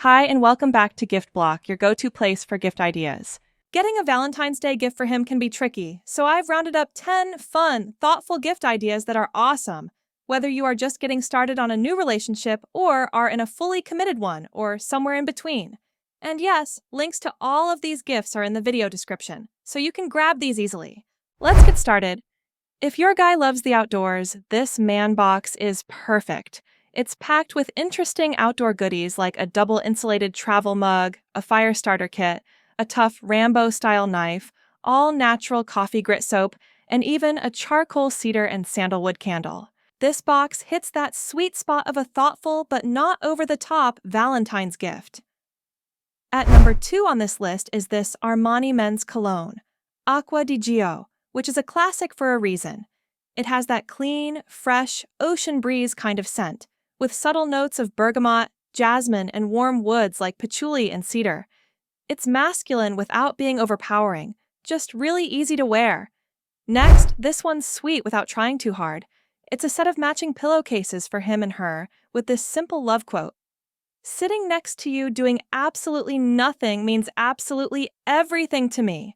Hi, and welcome back to Gift Block, your go-to place for gift ideas. Getting a Valentine's Day gift for him can be tricky, so I've rounded up 10 fun, thoughtful gift ideas that are awesome. Whether you are just getting started on a new relationship or are in a fully committed one or somewhere in between. And yes, links to all of these gifts are in the video description, so you can grab these easily. Let's get started. If your guy loves the outdoors, this man box is perfect. It's packed with interesting outdoor goodies like a double insulated travel mug, a fire starter kit, a tough Rambo-style knife, all natural coffee grit soap, and even a charcoal cedar and sandalwood candle. This box hits that sweet spot of a thoughtful but not over-the-top Valentine's gift. At number 2 on this list is this Armani men's cologne, Acqua di Gio, which is a classic for a reason. It has that clean, fresh, ocean breeze kind of scent, with subtle notes of bergamot, jasmine, and warm woods like patchouli and cedar. It's masculine without being overpowering, just really easy to wear. Next, this one's sweet without trying too hard. It's a set of matching pillowcases for him and her, with this simple love quote. Sitting next to you doing absolutely nothing means absolutely everything to me.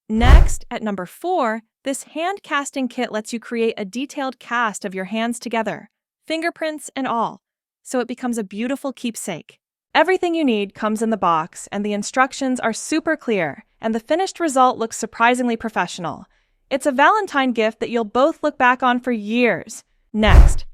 Next, at number 4, this hand casting kit lets you create a detailed cast of your hands together, fingerprints and all, so it becomes a beautiful keepsake. Everything you need comes in the box, and the instructions are super clear, and the finished result looks surprisingly professional. It's a Valentine gift that you'll both look back on for years. Next,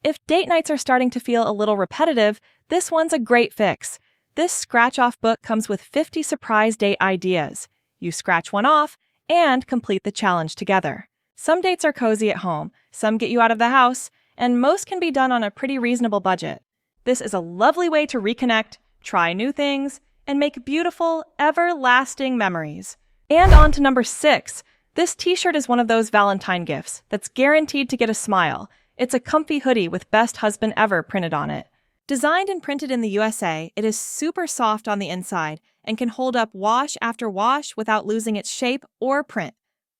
if date nights are starting to feel a little repetitive, this one's a great fix. This scratch-off book comes with 50 surprise date ideas. You scratch one off and complete the challenge together. Some dates are cozy at home, some get you out of the house, and most can be done on a pretty reasonable budget. This is a lovely way to reconnect, try new things, and make beautiful, everlasting memories. And on to number 6. This t-shirt is one of those Valentine gifts that's guaranteed to get a smile. It's a comfy hoodie with Best Husband Ever printed on it. Designed and printed in the USA, it is super soft on the inside and can hold up wash after wash without losing its shape or print.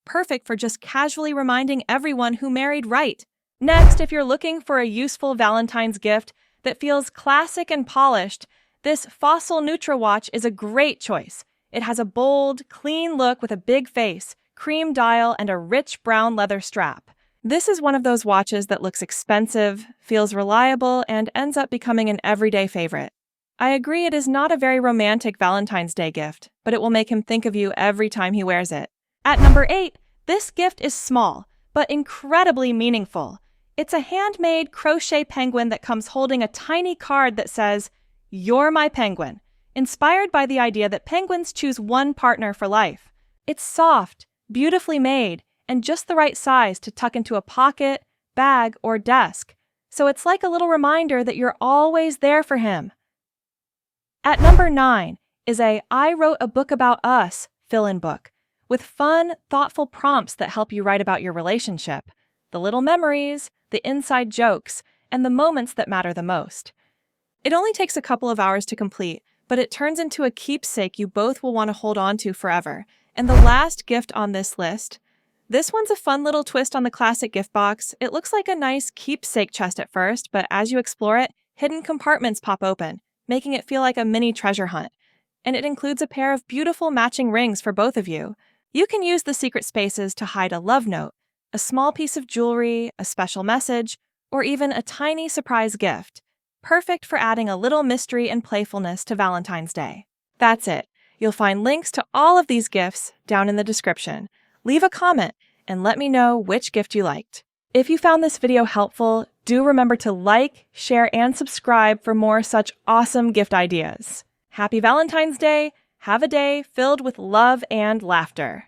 Perfect for just casually reminding everyone who married right. Next, if you're looking for a useful Valentine's gift that feels classic and polished, this Fossil Nutra watch is a great choice. It has a bold, clean look with a big face, cream dial, and a rich brown leather strap. This is one of those watches that looks expensive, feels reliable, and ends up becoming an everyday favorite. I agree it is not a very romantic Valentine's Day gift, but it will make him think of you every time he wears it. At number 8, this gift is small, but incredibly meaningful. It's a handmade crochet penguin that comes holding a tiny card that says, "You're my penguin," inspired by the idea that penguins choose one partner for life. It's soft, beautifully made, and just the right size to tuck into a pocket, bag, or desk. So it's like a little reminder that you're always there for him. At number 9 is a I Wrote a Book About Us fill-in book, with fun, thoughtful prompts that help you write about your relationship, the little memories, the inside jokes, and the moments that matter the most. It only takes a couple of hours to complete, but it turns into a keepsake you both will want to hold on to forever. And the last gift on this list, this one's a fun little twist on the classic gift box. It looks like a nice keepsake chest at first, but as you explore it, hidden compartments pop open, making it feel like a mini treasure hunt. And it includes a pair of beautiful matching rings for both of you. You can use the secret spaces to hide a love note, a small piece of jewelry, a special message, or even a tiny surprise gift. Perfect for adding a little mystery and playfulness to Valentine's Day. That's it. You'll find links to all of these gifts down in the description. Leave a comment and let me know which gift you liked. If you found this video helpful, do remember to like, share, and subscribe for more such awesome gift ideas. Happy Valentine's Day! Have a day filled with love and laughter.